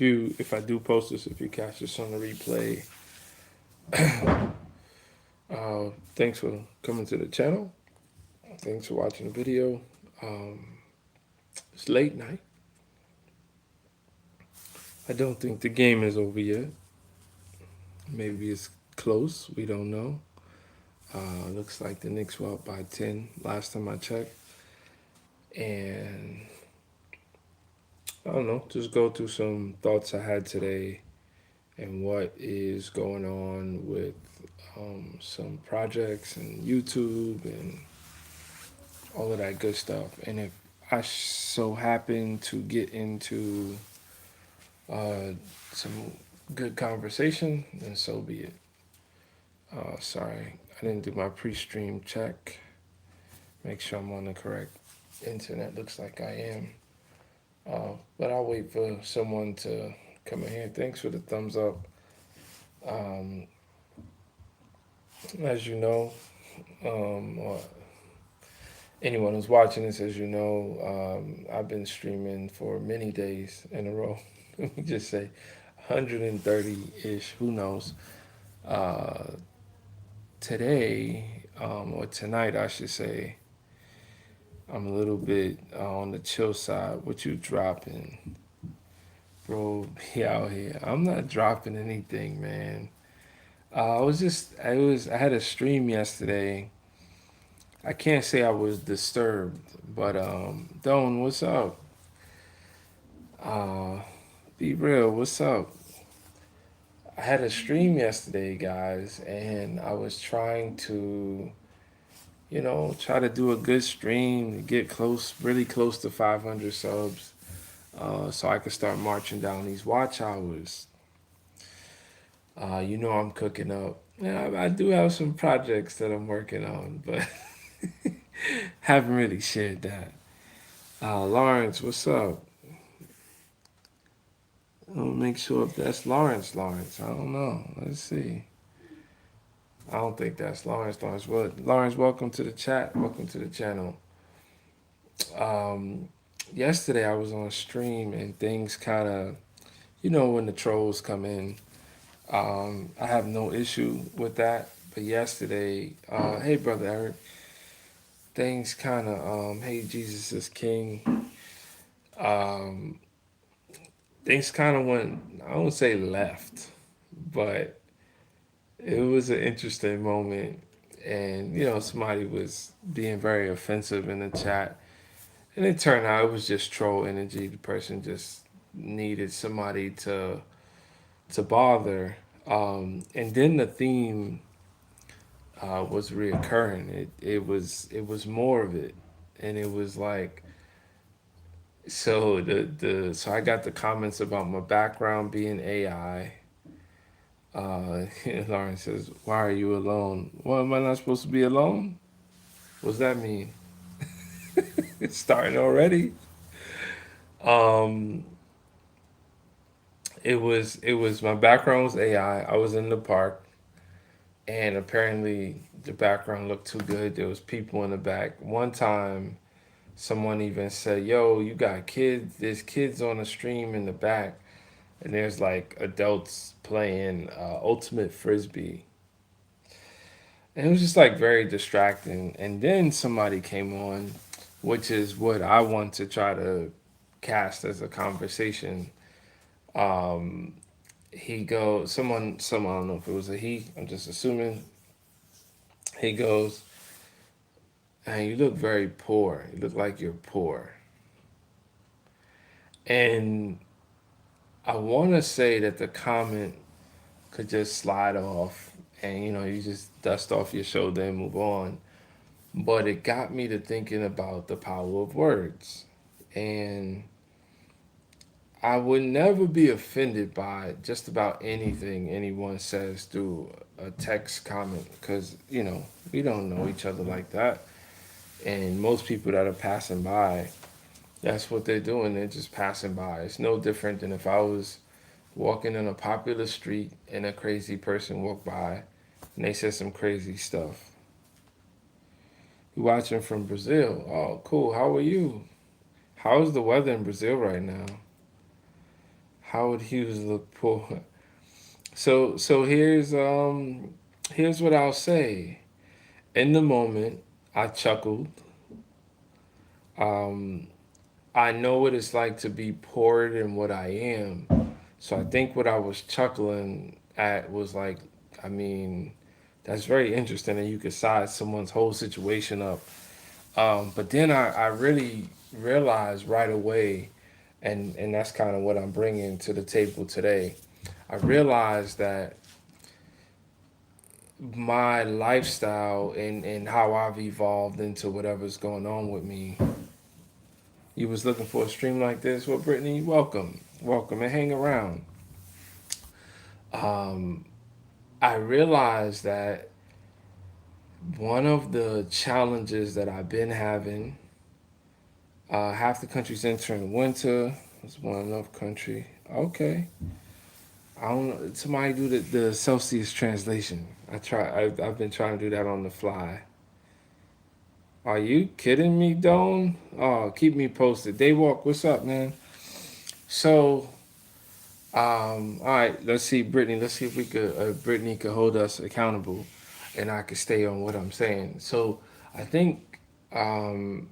if I do post this, if you catch this on the replay, thanks for coming to the channel. Thanks for watching the video. It's late night. I don't think the game is over yet. Maybe it's close. We don't know. Looks like the Knicks were up by 10 last time I checked. And I don't know, just go through some thoughts I had today and what is going on with some projects and YouTube and all of that good stuff. And if I so happen to get into uh, some good conversation, then so be it. Sorry, I didn't do my pre-stream check. Make sure I'm on the correct internet. Looks like I am. But I'll wait for someone to come in here. Thanks for the thumbs up. Um, as you know, or anyone who's watching this, as you know, I've been streaming for many days in a row. Let me just say 130-ish, who knows. Uh, Today, or tonight, I should say, I'm a little bit on the chill side. What you dropping? Bro, be out here. I'm not dropping anything, man. I had a stream yesterday. I can't say I was disturbed, but Don, what's up? Uh, be real, what's up? I had a stream yesterday, guys, and I was trying to, try to do a good stream, get close, really close to 500 subs, so I could start marching down these watch hours. I'm cooking up. Yeah, I do have some projects that I'm working on, but haven't really shared that. Lawrence, what's up? I'll make sure if that's Lawrence. Lawrence, I don't know. Let's see. I don't think that's Lawrence. Lawrence, what? Lawrence, welcome to the chat. Welcome to the channel. Um, Yesterday I was on stream and things kind of, when the trolls come in. I have no issue with that. But yesterday, hey brother Eric, things kind of, hey Jesus is King. Um, things kind of went, I won't say left, but it was an interesting moment. And, somebody was being very offensive in the chat. And it turned out it was just troll energy. The person just needed somebody to bother. And then the theme was reoccurring. It was more of it, and it was like so I got the comments about my background being AI. Lauren says, "Why are you alone? Well, am I not supposed to be alone? What's that mean? It's starting already." Um, it was my background was AI. I was in the park, and apparently the background looked too good. There was people in the back. One time, someone even said, "Yo, you got kids? There's kids on the stream in the back." And there's like adults playing ultimate frisbee, and it was just like very distracting. And then somebody came on, which is what I want to try to cast as a conversation. um he goes, someone, I don't know if it was a he, I'm just assuming. He goes, and you look very poor, you look like you're poor. And I want to say that the comment could just slide off, and you just dust off your shoulder and move on. But it got me to thinking about the power of words. And I would never be offended by just about anything anyone says through a text comment, because we don't know each other like that. And most people that are passing by, that's what they're doing. They're just passing by. It's no different than if I was walking in a popular street and a crazy person walked by and they said some crazy stuff. You watching from Brazil? Oh, cool. How are you? How's the weather in Brazil right now? Howard Hughes looked poor. So here's what I'll say. In the moment, I chuckled. Um, I know what it's like to be poorer than what I am. So I think what I was chuckling at was like, I mean, that's very interesting, and you could size someone's whole situation up. But then I really realized right away, and that's kind of what I'm bringing to the table today. I realized that my lifestyle and how I've evolved into whatever's going on with me. You was looking for a stream like this? Well, Brittany, welcome, welcome, and hang around. Um, I realized that one of the challenges that I've been having, half the country's entering winter. It's one enough country. Okay, I don't know. Somebody do the Celsius translation. I've been trying to do that on the fly. Are you kidding me, Don? Oh, keep me posted. Daywalk, what's up, man? So, all right, let's see, Brittany. Let's see if we could, Brittany could hold us accountable, and I could stay on what I'm saying. So, I think um,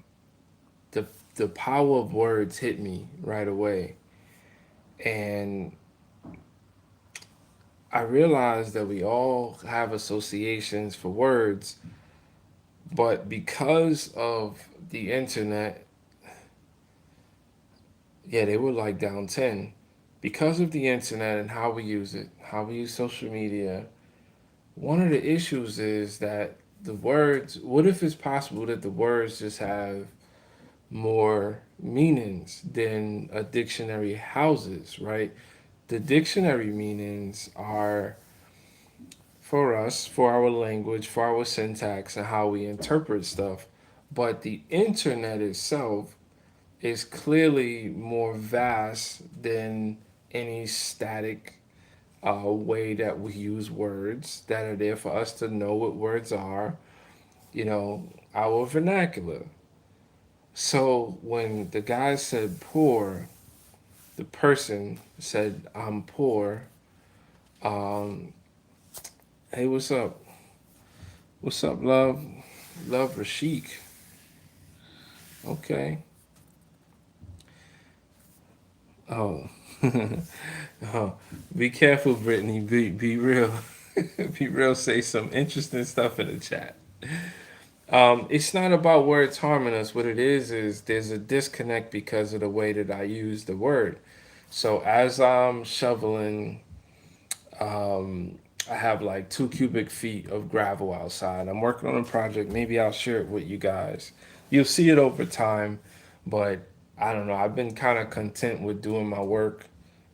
the the power of words hit me right away, and I realized that we all have associations for words, but because of the internet, yeah, they were like down 10. Because of the internet and how we use it, how we use social media, one of the issues is that the words, what if it's possible that the words just have more meanings than a dictionary houses, right? The dictionary meanings are for us, for our language, for our syntax, and how we interpret stuff. But the internet itself is clearly more vast than any static way that we use words that are there for us to know what words are, our vernacular. So when the guy said poor, the person said, I'm poor. Um, hey, what's up? What's up, love? Love Rashik. Okay. Oh. Oh. Be careful, Brittany. Be real. Be real. Say some interesting stuff in the chat. It's not about words harming us. What it is there's a disconnect because of the way that I use the word. So as I'm shoveling, um, I have like 2 cubic feet of gravel outside. I'm working on a project. Maybe I'll share it with you guys. You'll see it over time, but I don't know. I've been kind of content with doing my work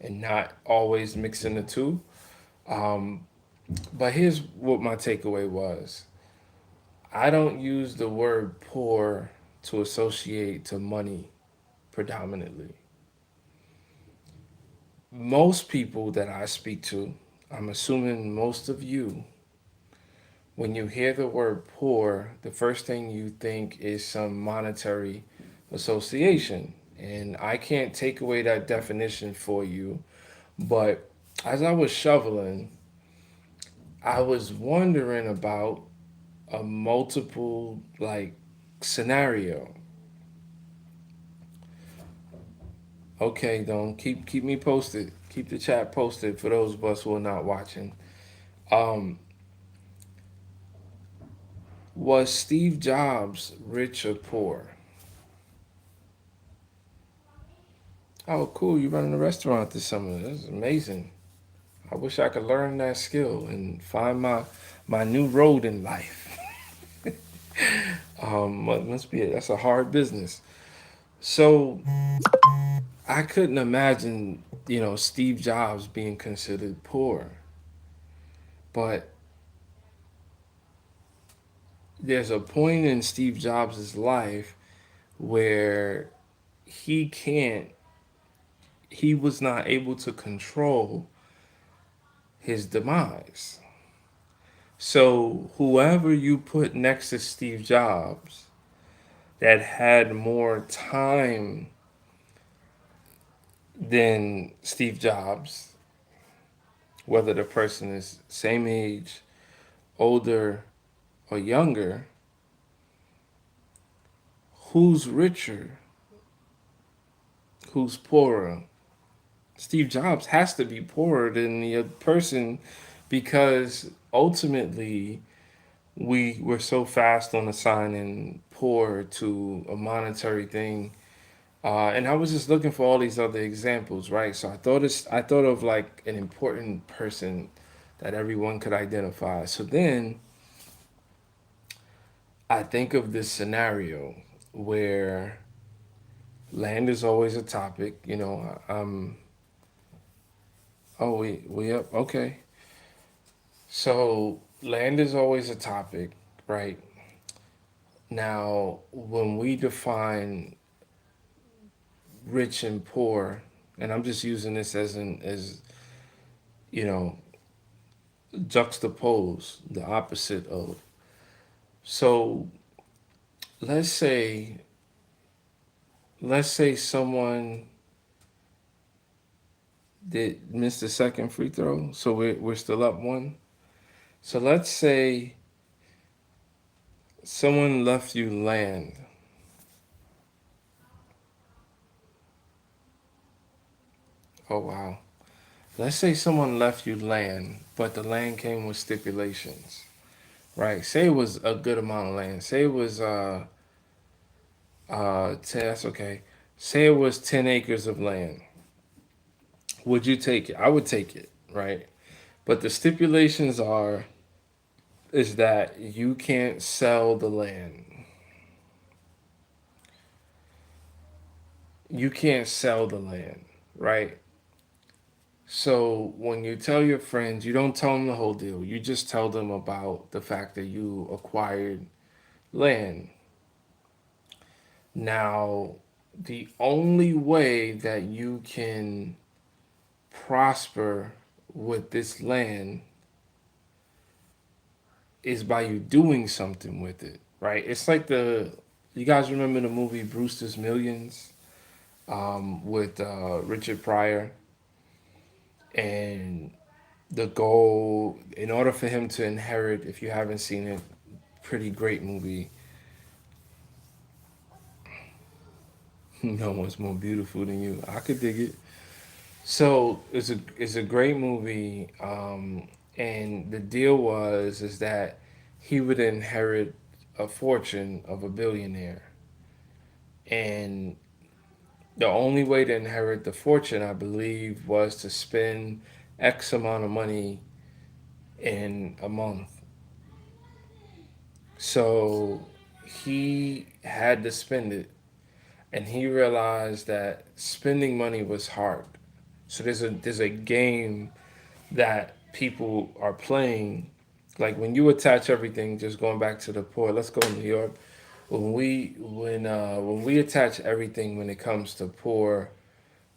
and not always mixing the two. Um, but here's what my takeaway was. I don't use the word poor to associate to money predominantly. Most people that I speak to, I'm assuming most of you, when you hear the word poor, the first thing you think is some monetary association. And I can't take away that definition for you. But as I was shoveling, I was wondering about a multiple like scenario. Okay, don't keep me posted. Keep the chat posted for those of us who are not watching. Um, was Steve Jobs rich or poor? Oh, cool! You running a restaurant this summer? That's amazing. I wish I could learn that skill and find my new road in life. Must be that's a hard business. So I couldn't imagine, Steve Jobs being considered poor, but there's a point in Steve Jobs' life where he can't he was not able to control his demise. So whoever you put next to Steve Jobs that had more time then Steve Jobs, whether the person is same age, older, or younger, who's richer, who's poorer? Steve Jobs has to be poorer than the other person because ultimately we were so fast on assigning poor to a monetary thing. And I was just looking for all these other examples, right? So I thought of like an important person that everyone could identify. So then I think of this scenario where land is always a topic. Oh, we up. Okay. So land is always a topic, right? Now, when we define rich and poor, and I'm just using this as you know juxtapose the opposite of. So let's say let's say someone did miss the second free throw, so we're still up one. So let's say someone left you land. Oh wow. Let's say someone left you land, but the land came with stipulations. Right. Say it was a good amount of land. Say it was that's okay. Say it was 10 acres of land. Would you take it? I would take it, right? But the stipulations are is that you can't sell the land. You can't sell the land, right? So when you tell your friends, you don't tell them the whole deal. You just tell them about the fact that you acquired land. Now, the only way that you can prosper with this land is by you doing something with it, right? It's like you guys remember the movie Brewster's Millions with Richard Pryor, and the goal, in order for him to inherit, if you haven't seen it, pretty great movie. No one's more beautiful than you. I could dig it. So it's a great movie, and the deal was is that he would inherit a fortune of a billionaire, and the only way to inherit the fortune, I believe, was to spend X amount of money in a month. So he had to spend it, and he realized that spending money was hard. So there's a game that people are playing. Like when you attach everything, just going back to the poor. Let's go to New York. When we attach everything when it comes to poor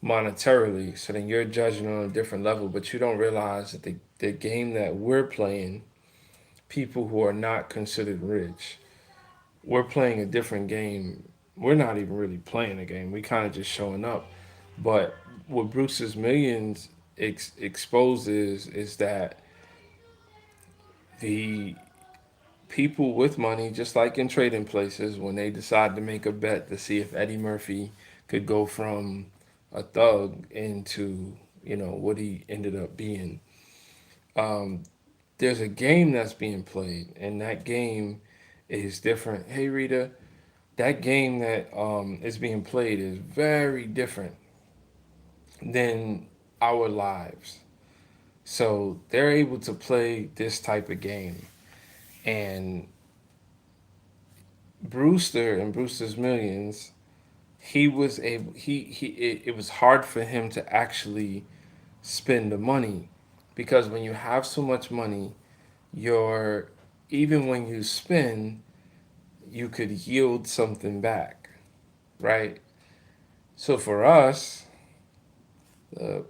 monetarily, so then you're judging on a different level, but you don't realize that the game that we're playing, people who are not considered rich, we're playing a different game. We're not even really playing a game. We kind of just showing up. But what Bruce's Millions exposes is that the people with money, just like in trading places, when they decide to make a bet to see if Eddie Murphy could go from a thug into what he ended up being, um, there's a game that's being played, and that game is different. Hey Rita, that game that is being played is very different than our lives. So they're able to play this type of game, and Brewster and Brewster's Millions, he was able it was hard for him to actually spend the money because when you have so much money, you're even when you spend, you could yield something back, right? So for us,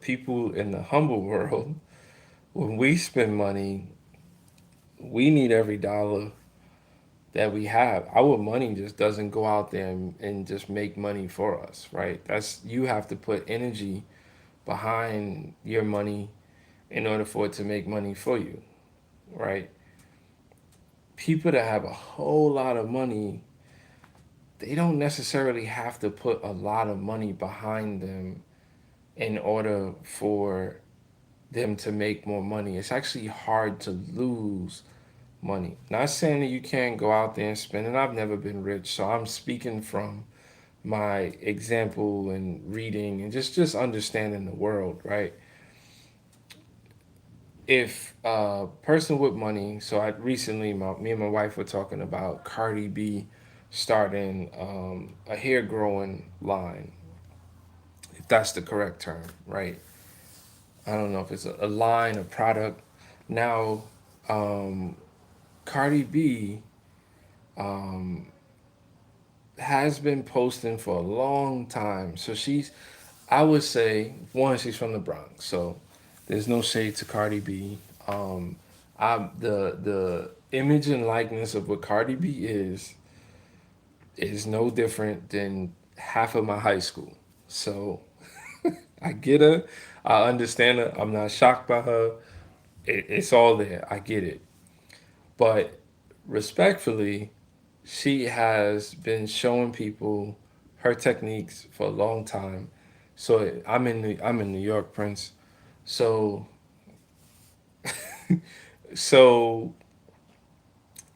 people in the humble world, when we spend money, we need every dollar that we have. Our money just doesn't go out there and just make money for us, right? That's you have to put energy behind your money in order for it to make money for you, right? People that have a whole lot of money, they don't necessarily have to put a lot of money behind them in order for them to make more money. It's actually hard to lose money. Not saying that you can't go out there and spend, and I've never been rich, so I'm speaking from my example and reading and just understanding the world, right? If a person with money, so I recently, me and my wife were talking about Cardi B starting a hair growing line, if that's the correct term, right? I don't know if it's a line, a product. Now, um, Cardi B um, has been posting for a long time. So I would say, one, she's from the Bronx. So there's no shade to Cardi B. Um, the image and likeness of what Cardi B is no different than half of my high school. So I get her. I understand her. I'm not shocked by her. It's all there. I get it. But respectfully, she has been showing people her techniques for a long time. So I'm in New York, Prince. So so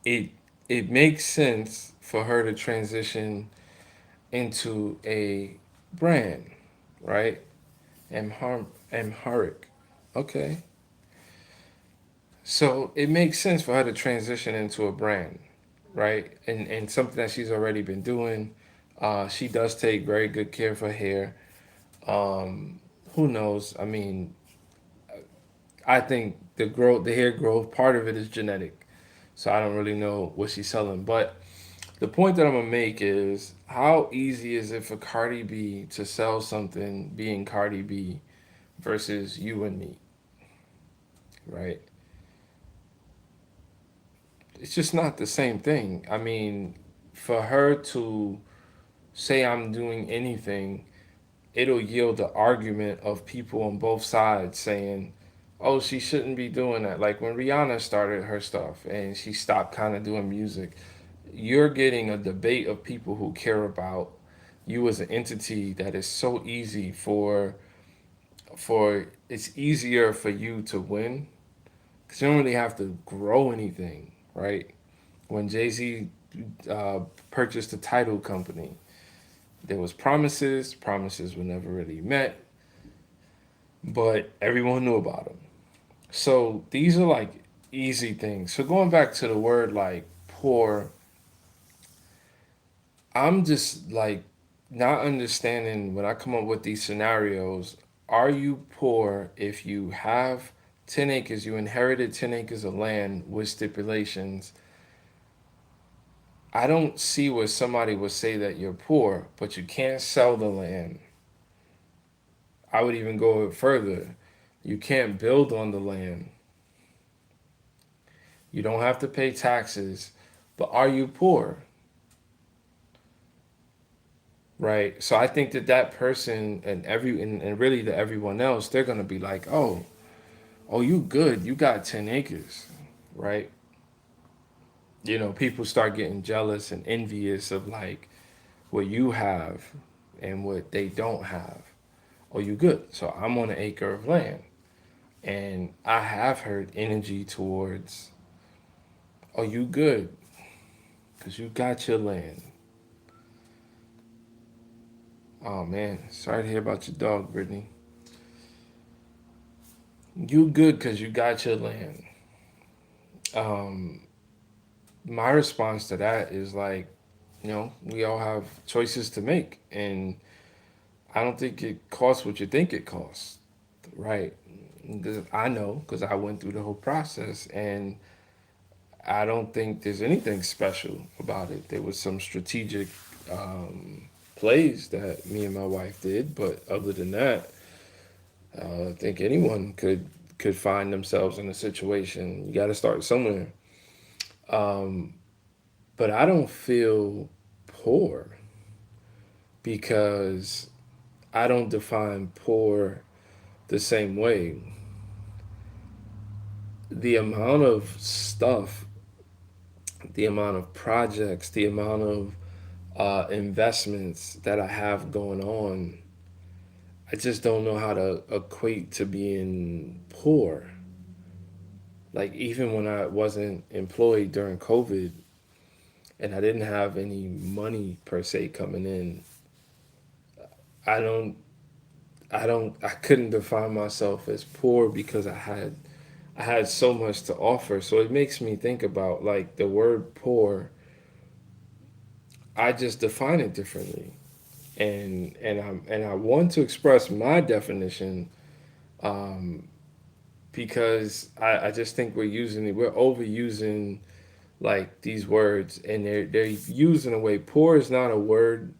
it it makes sense for her to transition into a brand, right? Amharic. Okay. So it makes sense for her to transition into a brand, right? And something that she's already been doing. She does take very good care of her hair. Who knows? I mean, I think the hair growth, part of it is genetic. So I don't really know what she's selling. But the point that I'm gonna make is how easy is it for Cardi B to sell something being Cardi B versus you and me, right? It's just not the same thing. I mean, for her to say I'm doing anything, it'll yield the argument of people on both sides saying, oh, she shouldn't be doing that. Like when Rihanna started her stuff and she stopped kind of doing music, you're getting a debate of people who care about you as an entity that is so easy for it's easier for you to win because you don't really have to grow anything, right? When Jay-Z uh, purchased the title company, there was promises were never really met, but everyone knew about them. So these are like easy things. So going back to the word like poor, I'm just like not understanding when I come up with these scenarios. Are you poor if you have 10 acres, you inherited 10 acres of land with stipulations? I don't see where somebody would say that you're poor, but you can't sell the land. I would even go further. You can't build on the land. You don't have to pay taxes, but are you poor? Right. So I think that that person and really to everyone else, they're gonna be like, oh, you good, you got 10 acres, right? You know, people start getting jealous and envious of like what you have and what they don't have. Oh, you good. So I'm on an acre of land. And I have heard energy towards, oh, you good, because you got your land. Oh man, sorry to hear about your dog, Brittany. You good because you got your land. Um, my response to that is like, we all have choices to make, and I don't think it costs what you think it costs, right? 'Cause I know because I went through the whole process, and I don't think there's anything special about it. There was some strategic plays that me and my wife did, but other than that, I think anyone could find themselves in a situation. You got to start somewhere. Um, but I don't feel poor because I don't define poor. the same way. The amount of stuff, the amount of projects, the amount of investments that I have going on, I just don't know how to equate to being poor. Like, even when I wasn't employed during COVID and I didn't have any money per se coming in, I don't, I couldn't define myself as poor because I had so much to offer. So it makes me think about like the word poor. I just define it differently, and I want to express my definition, um, because I just think we're overusing like these words, and they're used in a way. Poor is not a word.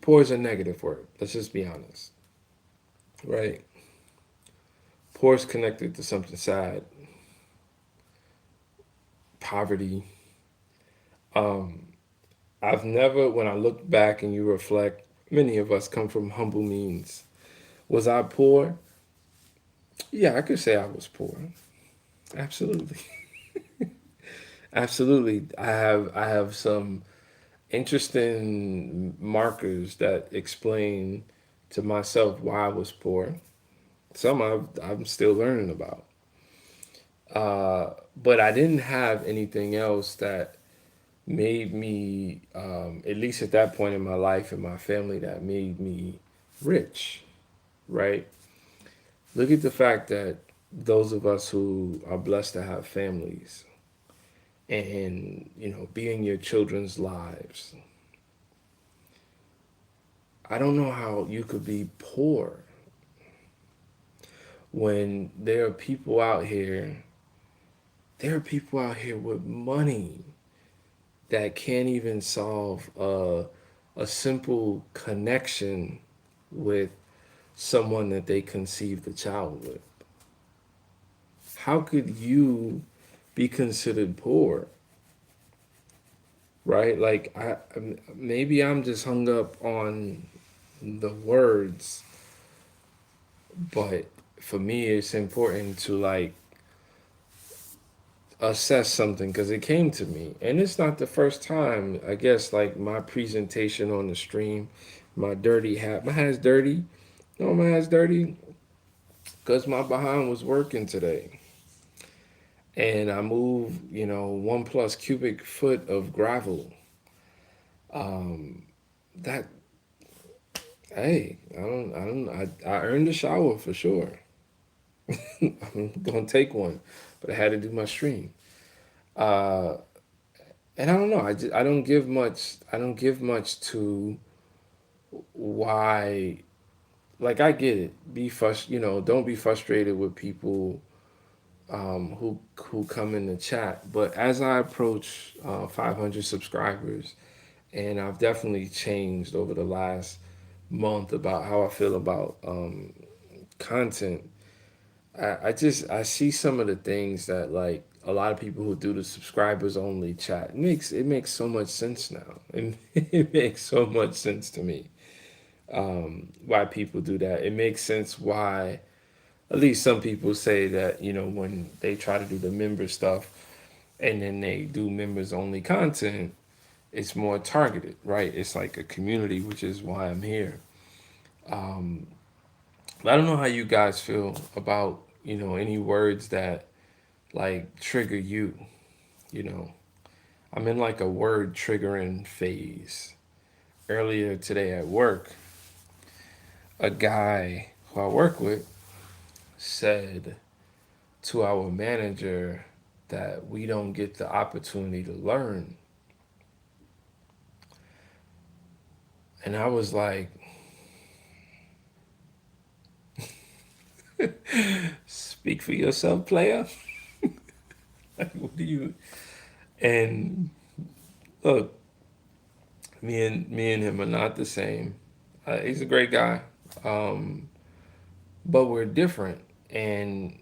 Poor is a negative word. Let's just be honest, right? Poor is connected to something sad, poverty. Um, I've never, when I look back and you reflect, many of us come from humble means. Was I poor? Yeah, I could say I was poor. Absolutely. Absolutely. I have some interesting markers that explain to myself why I was poor. Some I'm still learning about. But I didn't have anything else that made me, at least at that point in my life and my family, that made me rich, right? Look at the fact that those of us who are blessed to have families and, be in your children's lives, I don't know how you could be poor when there are people out here with money that can't even solve a simple connection with someone that they conceived a child with. How could you be considered poor, right? Like, maybe I'm just hung up on the words, but for me, it's important to like assess something because it came to me, and it's not the first time. I guess like my presentation on the stream, my dirty hat, my hat's dirty. No, my hat's dirty because my behind was working today, and I moved, 1+ cubic foot of gravel. Um, that hey, I earned a shower for sure. I'm gonna take one, but I had to do my stream. Uh, and I don't know. I don't give much. I don't give much to why. Like, I get it. Don't be frustrated with people, who come in the chat. But as I approach 500 subscribers, and I've definitely changed over the last month about how I feel about content. I see some of the things that like a lot of people who do the subscribers only chat, it makes so much sense now. It makes so much sense to me, why people do that. It makes sense why at least some people say that, when they try to do the member stuff and then they do members only content, it's more targeted, right? It's like a community, which is why I'm here. Um, I don't know how you guys feel about, any words that like trigger you. You know, I'm in like a word triggering phase. Earlier today at work, a guy who I work with said to our manager that we don't get the opportunity to learn. And I was like, speak for yourself, player. Like, what do you? And look, me and him are not the same. He's a great guy, um, but we're different. And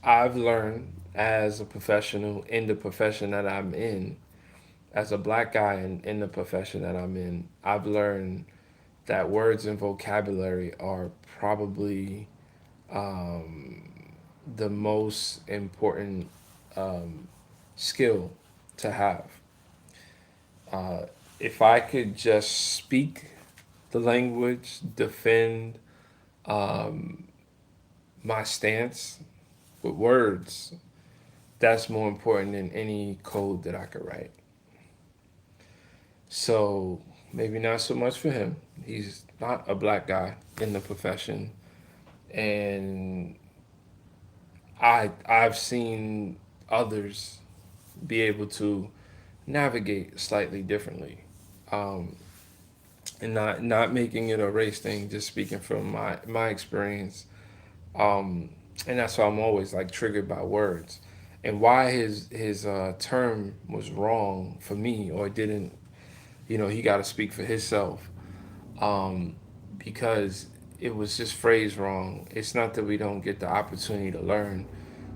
I've learned as a professional in the profession that I'm in, as a black guy in the profession that I'm in, I've learned that words and vocabulary are probably um, the most important um, skill to have. Uh, if I could just speak the language, defend um, my stance with words, that's more important than any code that I could write. So maybe not so much for him. He's not a black guy in the profession, and I've seen others be able to navigate slightly differently, um, and not making it a race thing. Just speaking from my experience, um, and that's why I'm always like triggered by words, and why his term was wrong for me or didn't. He got to speak for himself, um, because it was just phrased wrong. It's not that we don't get the opportunity to learn.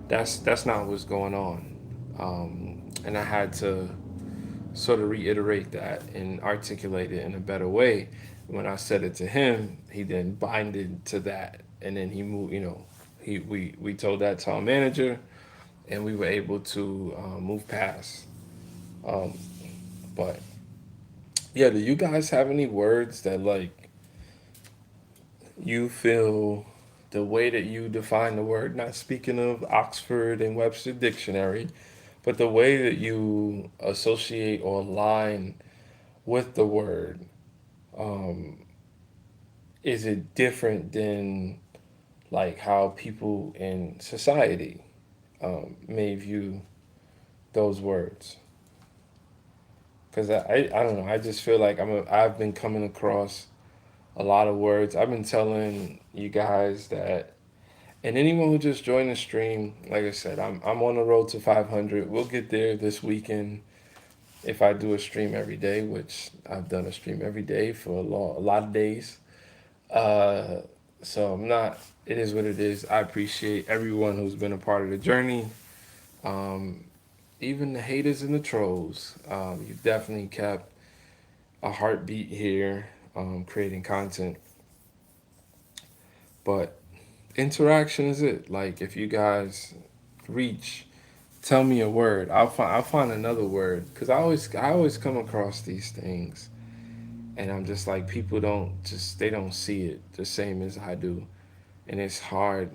That's not what's going on. And I had to sort of reiterate that and articulate it in a better way. When I said it to him, he then binded to that, and then he moved. We told that to our manager, and we were able to move past. Um, but yeah, do you guys have any words that like you feel the way that you define the word? Not speaking of Oxford and Webster dictionary, but the way that you associate or align with the word, um, is it different than like how people in society may view those words? Because I don't know. I just feel like I've been coming across a lot of words. I've been telling you guys that, and anyone who just joined the stream, like I said, I'm on the road to 500. We'll get there this weekend if I do a stream every day, which I've done a stream every day for a lot of days. Uh, so I'm not. It is what it is. I appreciate everyone who's been a part of the journey. Um, Even the haters and the trolls. You've definitely kept a heartbeat here, creating content. But interaction is it. Like if you guys reach, tell me a word. I'll find another word because I always come across these things, and I'm just like people they don't see it the same as I do, and it's hard.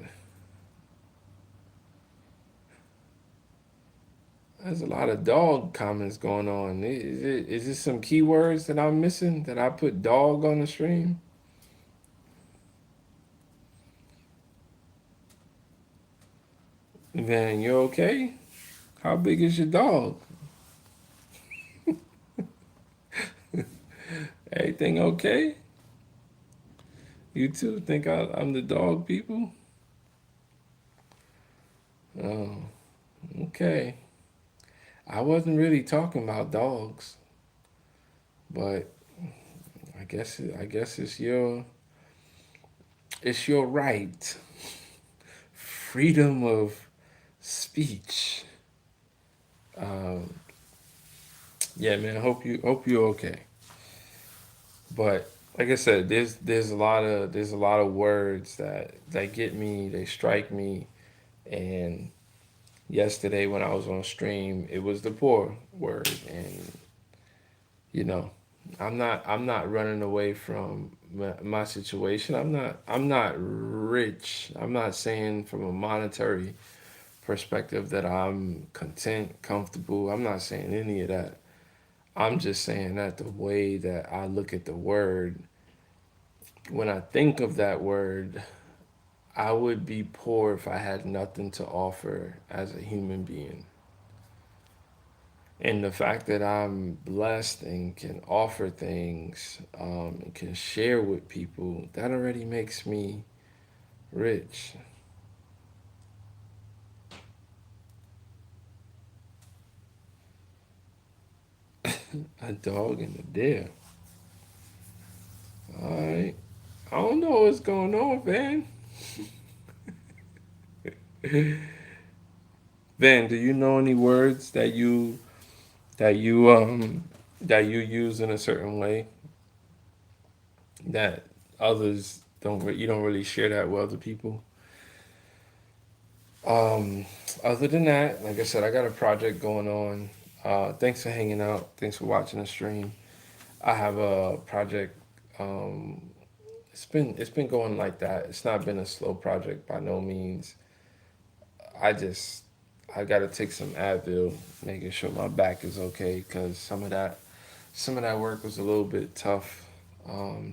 There's a lot of dog comments going on. Is it some keywords that I'm missing that I put dog on the stream? Van, you okay? How big is your dog? Everything okay? You too think I'm the dog people? Oh, okay. I wasn't really talking about dogs, but I guess it's your right, freedom of speech. Um, yeah, man. Hope you're okay. But like I said, there's a lot of words that get me, they strike me, and yesterday when I was on stream, it was the poor word, and you know, I'm not running away from my situation. I'm not rich. I'm not saying from a monetary perspective that I'm content, comfortable. I'm not saying any of that. I'm just saying that the way that I look at the word, when I think of that word, I would be poor if I had nothing to offer as a human being. And the fact that I'm blessed and can offer things, and can share with people, that already makes me rich. A dog and a deer. All right. I don't know what's going on, Van. Van, do you know any words that you use in a certain way? that others you don't really share that with other people. Um, Other than that, like I said, I got a project going on. Thanks for hanging out. Thanks for watching the stream. I have a project. Um, it's been going like that. It's not been a slow project by no means. I just I got to take some Advil, making sure my back is okay because some of that work was a little bit tough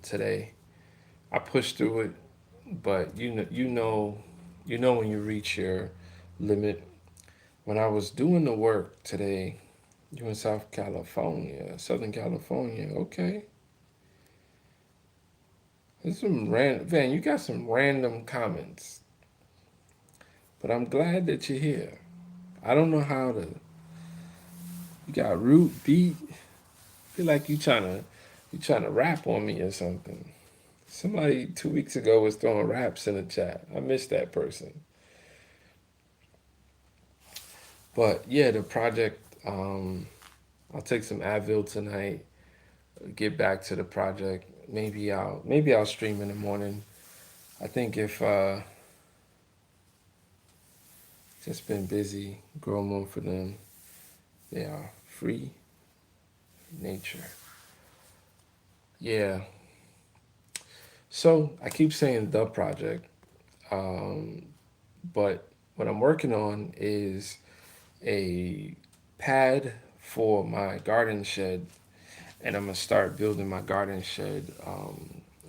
today. I pushed through it, but you know when you reach your limit. When I was doing the work today, you in Southern California, okay. There's some random, Van, you got some random comments, but I'm glad that you're here. I don't know how to, you got root beat, feel like you trying to rap on me or something. Somebody 2 weeks ago was throwing raps in the chat. I missed that person. But yeah, the project, I'll take some Advil tonight, get back to the project. Maybe I'll stream in the morning. I think if just been busy, grow more for them. They are free nature. Yeah. So I keep saying the project, um, but what I'm working on is a pad for my garden shed, and I'm gonna start building my garden shed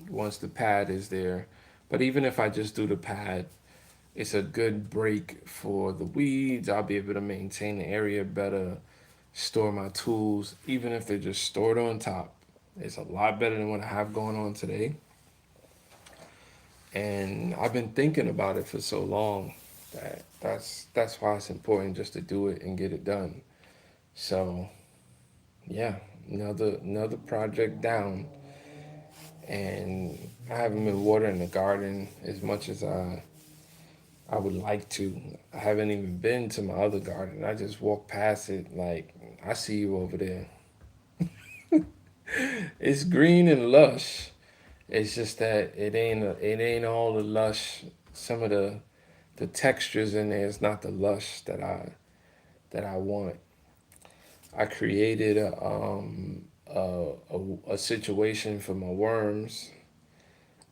once the pad is there. But even if I just do the pad, it's a good break for the weeds. I'll be able to maintain the area better, store my tools, even if they're just stored on top. It's a lot better than what I have going on today. And I've been thinking about it for so long that that's why it's important just to do it and get it done. So yeah, another project down, and I haven't been watering the garden as much as I would like to. I haven't even been to my other garden. I just walk past it like I see you over there. It's green and lush. It's just that it ain't all the lush. Some of the textures in there is not the lush that I want. I created a situation for my worms.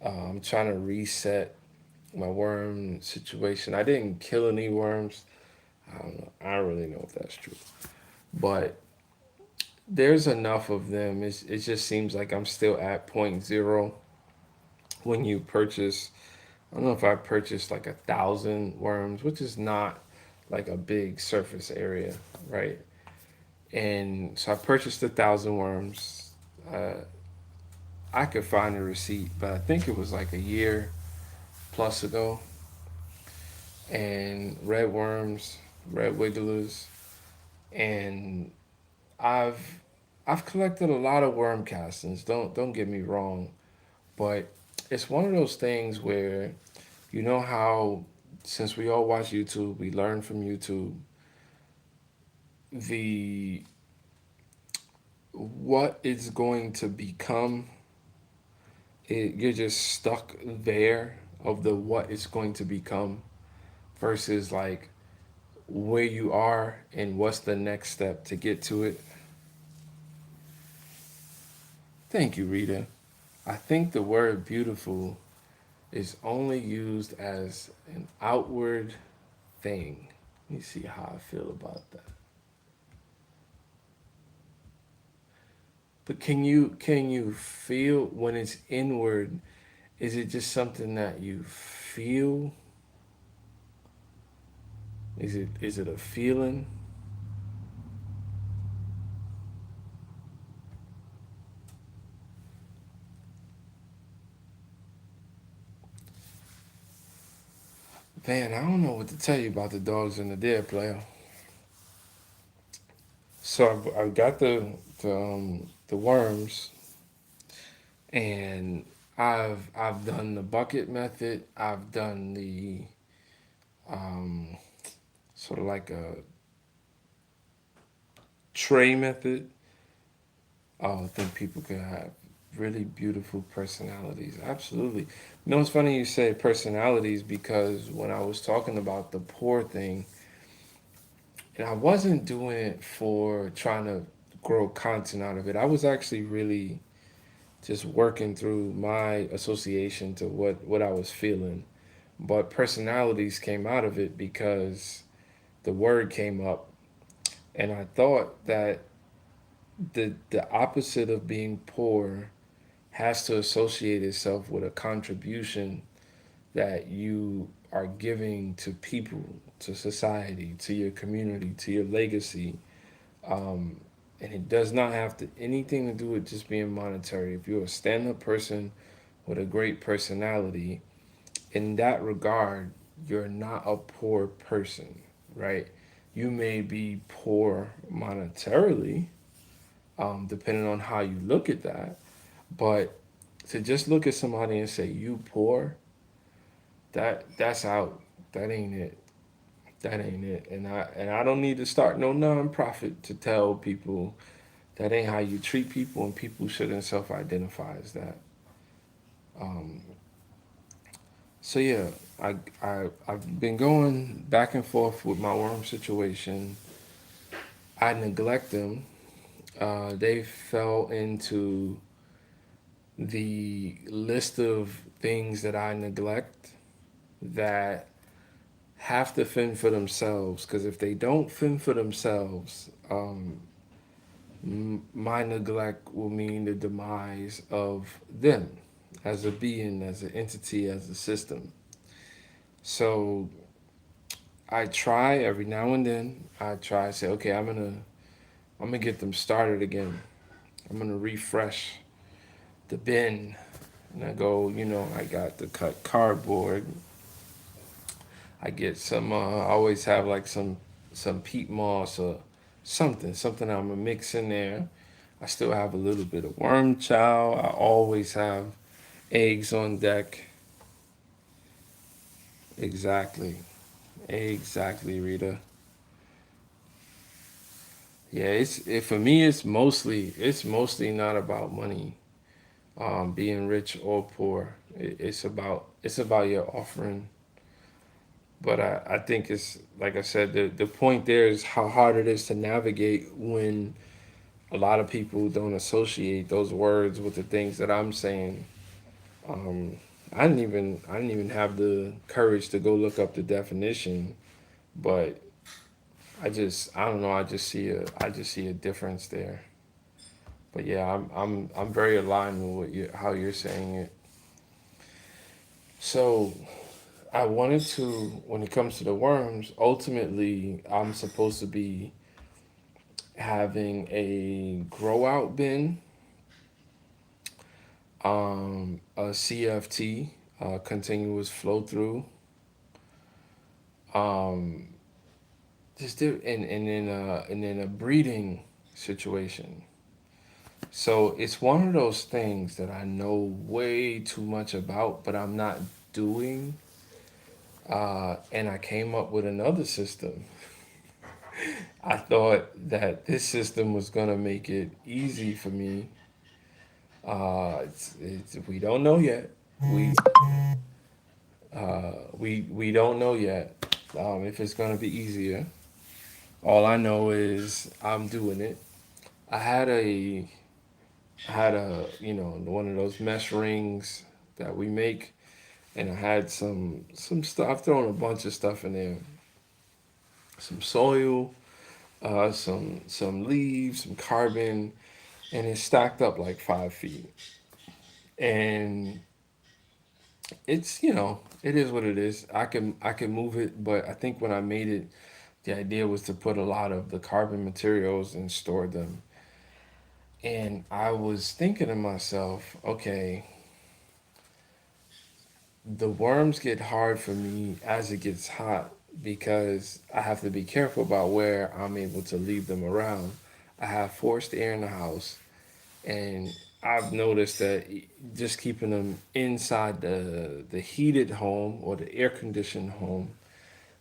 I'm trying to reset my worm situation. I didn't kill any worms. I don't know. I don't really know if that's true, but there's enough of them. It just seems like I'm still at point zero when you purchase. I don't know if I purchased like 1,000 worms, which is not like a big surface area, right? And so I purchased 1,000 worms. Uh, I could find a receipt, but I think it was like a year plus ago. And red worms, red wigglers, and I've I've collected a lot of worm castings. Don't get me wrong, but it's one of those things where you know how since we all watch YouTube, we learn from YouTube. The what it's going to become, you're just stuck there of the what it's going to become versus like where you are and what's the next step to get to it. Thank you, Rita. I think the word beautiful is only used as an outward thing. Let me see how I feel about that. But can you feel when it's inward? Is it just something that you feel? Is it a feeling? Man, I don't know what to tell you about the dogs and the deer player. So I've got the worms, and I've done the bucket method. I've done the um, sort of like a tray method. I don't think people can have. really beautiful personalities. Absolutely. You know, it's funny you say personalities because when I was talking about the poor thing, and I wasn't doing it for trying to grow content out of it. I was actually really just working through my association to what I was feeling. But personalities came out of it because the word came up, and I thought that the opposite of being poor has to associate itself with a contribution that you are giving to people, to society, to your community, to your legacy. Um, and it does not have to anything to do with just being monetary. If you're a stand-up person with a great personality, in that regard, you're not a poor person, right? You may be poor monetarily, depending on how you look at that, but to just look at somebody and say you poor, that's out. That ain't it. That ain't it. And I don't need to start no nonprofit to tell people that ain't how you treat people, and people shouldn't self-identify as that. Um, so yeah, I've been going back and forth with my worm situation. I neglect them. They fell into the list of things that I neglect that have to fend for themselves. Because if they don't fend for themselves, my neglect will mean the demise of them as a being, as an entity, as a system. So I try every now and then. I try to say, okay, I'm gonna get them started again. I'm gonna refresh the bin, and I go, I got the cut cardboard. I get some. I always have like some peat moss or something I'm gonna mix in there. I still have a little bit of worm chow. I always have eggs on deck. Exactly. Exactly, Rita. Yeah, for me it's mostly not about money, being rich or poor. It's about your offering. But I think it's like I said, the point there is how hard it is to navigate when a lot of people don't associate those words with the things that I'm saying. Um, I didn't even have the courage to go look up the definition, but I don't know, I just see a difference there. But yeah, I'm very aligned with how you're saying it. So I wanted to, when it comes to the worms, ultimately I'm supposed to be having a grow out bin, a CFT, continuous flow through, um, and then a breeding situation. So it's one of those things that I know way too much about, but I'm not doing. And I came up with another system. I thought that this system was gonna make it easy for me. We don't know yet. We we don't know yet if it's gonna be easier. All I know is I'm doing it. I had a one of those mesh rings that we make, and I had some stuff. I've thrown a bunch of stuff in there. Some soil, some leaves, some carbon, and it's stacked up like 5 feet. And it is what it is. I can move it, but I think when I made it, the idea was to put a lot of the carbon materials and store them. And I was thinking to myself, okay, the worms get hard for me as it gets hot because I have to be careful about where I'm able to leave them around. I have forced air in the house, and I've noticed that just keeping them inside the heated home or the air conditioned home,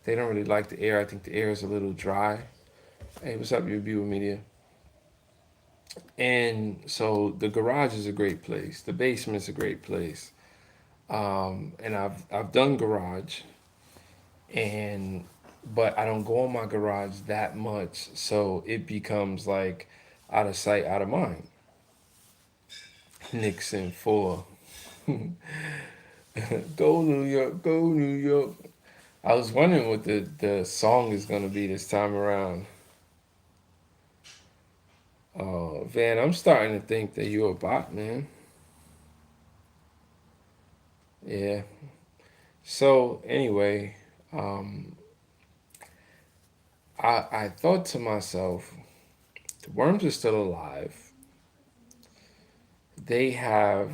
they don't really like the air. I think the air is a little dry. Hey, what's up, your viewer media? And so the garage is a great place. The basement's a great place. And I've done garage, and but I don't go in my garage that much, so it becomes like out of sight, out of mind. Nixon for go New York, go New York. I was wondering what the song is gonna be this time around. Van, I'm starting to think that you're a bot, man. Yeah. So anyway, um, I thought to myself, the worms are still alive. They have,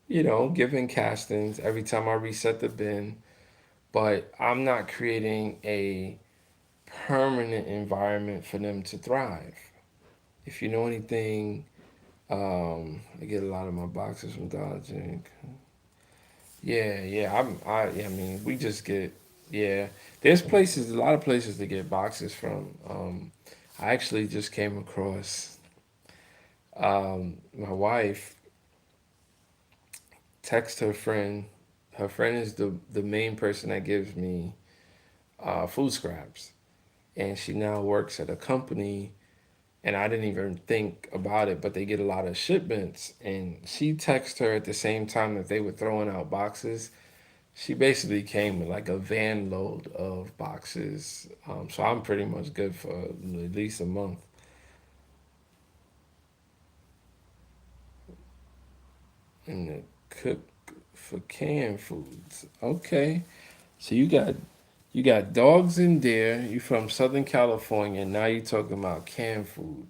given castings every time I reset the bin, but I'm not creating a permanent environment for them to thrive. If you know anything, I get a lot of my boxes from Dollar General. Yeah, yeah. I mean, we just get. Yeah, there's places, a lot of places to get boxes from. I actually just came across. My wife text her friend. Her friend is the main person that gives me food scraps, and she now works at a company. And I didn't even think about it, but they get a lot of shipments. And she texted her at the same time that they were throwing out boxes. She basically came with like a van load of boxes. So I'm pretty much good for at least a month. And the cook for canned foods. Okay. So you got dogs in there. You from Southern California. Now you talking about canned food.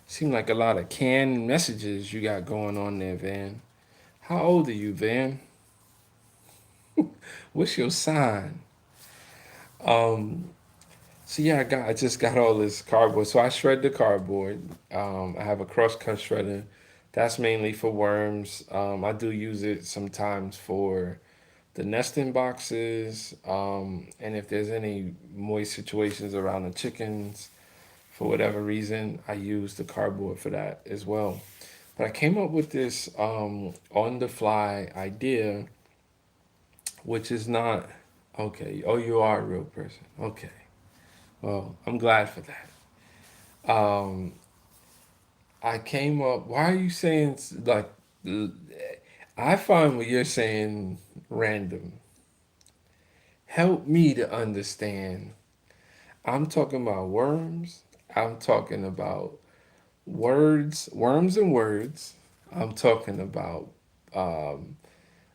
Seem like a lot of canned messages you got going on there, Van. How old are you, Van? What's your sign? Um, So yeah, I just got all this cardboard. So I shred the cardboard. I have a cross-cut shredder. That's mainly for worms. I do use it sometimes for the nesting boxes. And if there's any moist situations around the chickens, for whatever reason, I use the cardboard for that as well. But I came up with this on-the-fly idea, which is not okay. Oh, you are a real person. Okay. Well, I'm glad for that. I came up. Why are you saying like? I find what you're saying random. Help me to understand. I'm talking about worms. I'm talking about words, worms and words. I'm talking about, um,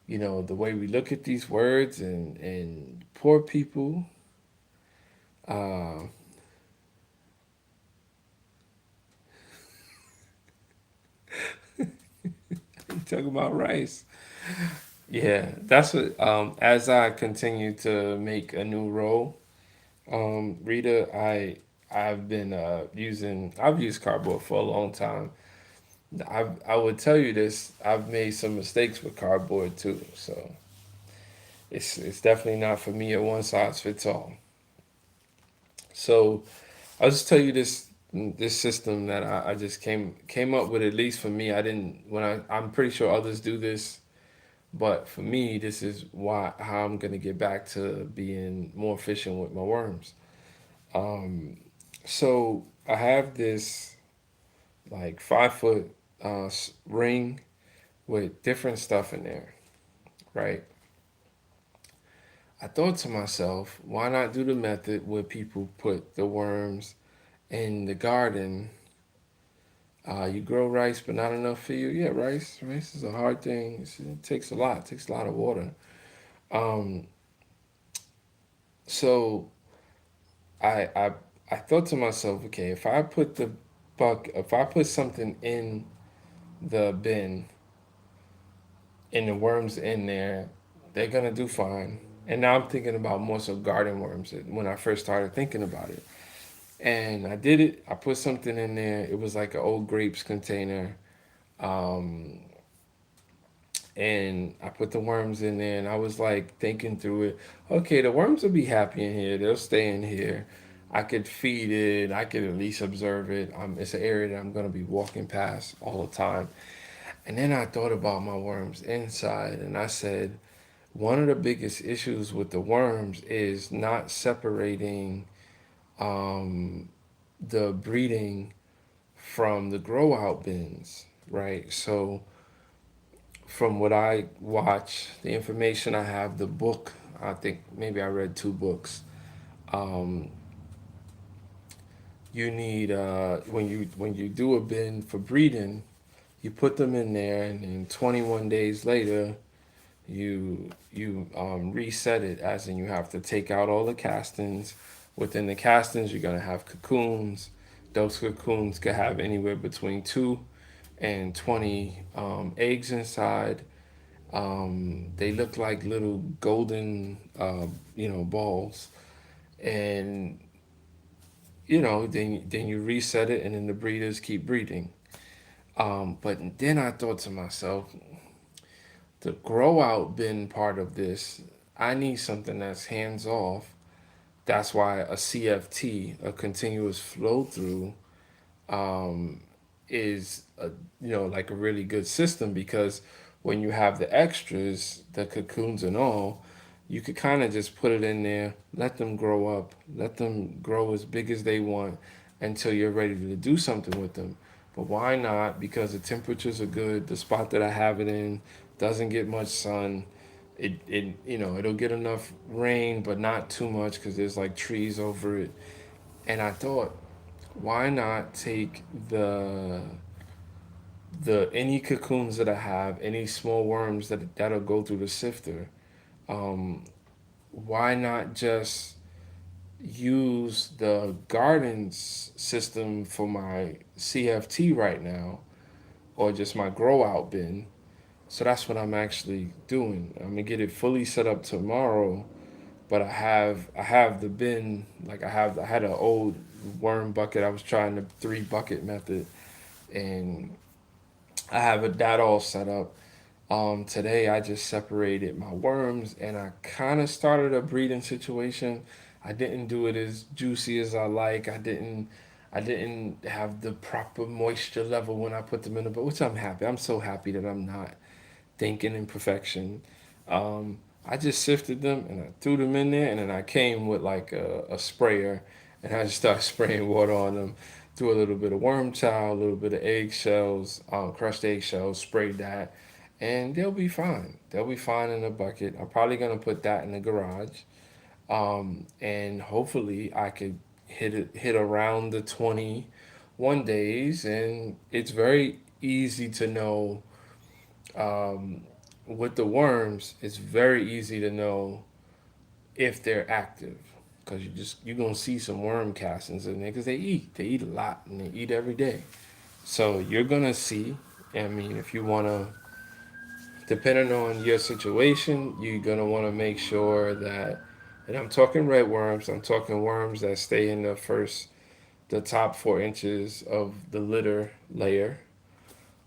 the way we look at these words and poor people. Uh, you talking about rice. Yeah, that's what. As I continue to make a new role, Rita, I've been I've used cardboard for a long time. I would tell you this. I've made some mistakes with cardboard too, so it's definitely not for me a one size fits all. So I'll just tell you this system that I just came up with. At least for me, I didn't when I'm pretty sure others do this. But for me, this is why how I'm gonna get back to being more efficient with my worms. Um, so I have this like 5 foot ring with different stuff in there, right? I thought to myself, why not do the method where people put the worms in the garden? You grow rice, but not enough for you. Yeah, rice is a hard thing. It takes a lot. It takes a lot of water. Um, so I I I thought to myself, okay, if I put something in the bin and the worms in there, they're gonna do fine. And now I'm thinking about more so garden worms when I first started thinking about it. And I did it. I put something in there. It was like an old grapes container. Um, and I put the worms in there and I was like thinking through it. Okay, the worms will be happy in here. They'll stay in here. I could feed it. I could at least observe it. It's an area that I'm gonna be walking past all the time. And then I thought about my worms inside, and I said, one of the biggest issues with the worms is not separating um, the breeding from the grow out bins, right? So, from what I watch, the information I have, the book, I think maybe I read two books. Um, you need when you do a bin for breeding, you put them in there, and then 21 days later, you reset it, as in you have to take out all the castings. Within the castings, you're gonna have cocoons. Those cocoons could have anywhere between 2 and 20 eggs inside. They look like little golden, balls, and then you reset it, and then the breeders keep breeding. But then I thought to myself, the grow out bin part of this, I need something that's hands off. That's why a CFT, a continuous flow through, um, is like a really good system, because when you have the extras, the cocoons and all, you could kind of just put it in there, let them grow up, let them grow as big as they want until you're ready to do something with them. But why not? Because the temperatures are good. The spot that I have it in doesn't get much sun. It'll get enough rain, but not too much because there's like trees over it. And I thought, why not take the any cocoons that I have, any small worms that'll go through the sifter. Um, why not just use the gardens system for my CFT right now, or just my grow out bin? So that's what I'm actually doing. I'm gonna get it fully set up tomorrow, but I have the bin, like I had an old worm bucket. I was trying the 3 bucket method, and I have that all set up. Today I just separated my worms, and I kind of started a breeding situation. I didn't do it as juicy as I like. I didn't have the proper moisture level when I put them in the bowl, which I'm happy. I'm so happy that I'm not thinking in perfection. I just sifted them and I threw them in there, and then I came with like a sprayer, and I just started spraying water on them. Threw a little bit of worm chow, a little bit of eggshells, crushed eggshells, sprayed that, and they'll be fine. They'll be fine in a bucket. I'm probably gonna put that in the garage, and hopefully I could hit around the 21 days, and it's very easy to know. Um, with the worms, it's very easy to know if they're active, because you're gonna see some worm castings in there because they eat a lot and they eat every day. So you're gonna see. I mean, if you wanna, depending on your situation, you're gonna want to make sure that. And I'm talking red worms. I'm talking worms that stay in the top 4 inches of the litter layer.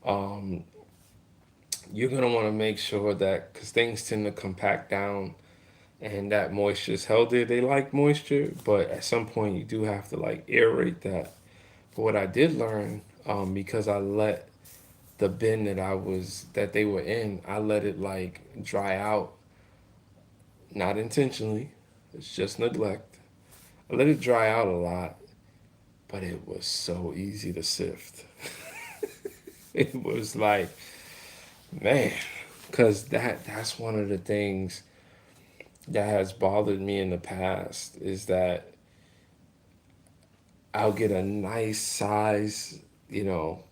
Um, you're gonna want to make sure that, because things tend to compact down and that moisture is held there. They like moisture, but at some point you do have to like aerate that. But what I did learn, because I let the bin that they were in, I let it like dry out, not intentionally. It's just neglect. I let it dry out a lot, but it was so easy to sift. It was like, man, because that's one of the things that has bothered me in the past, is that I'll get a nice size, you know,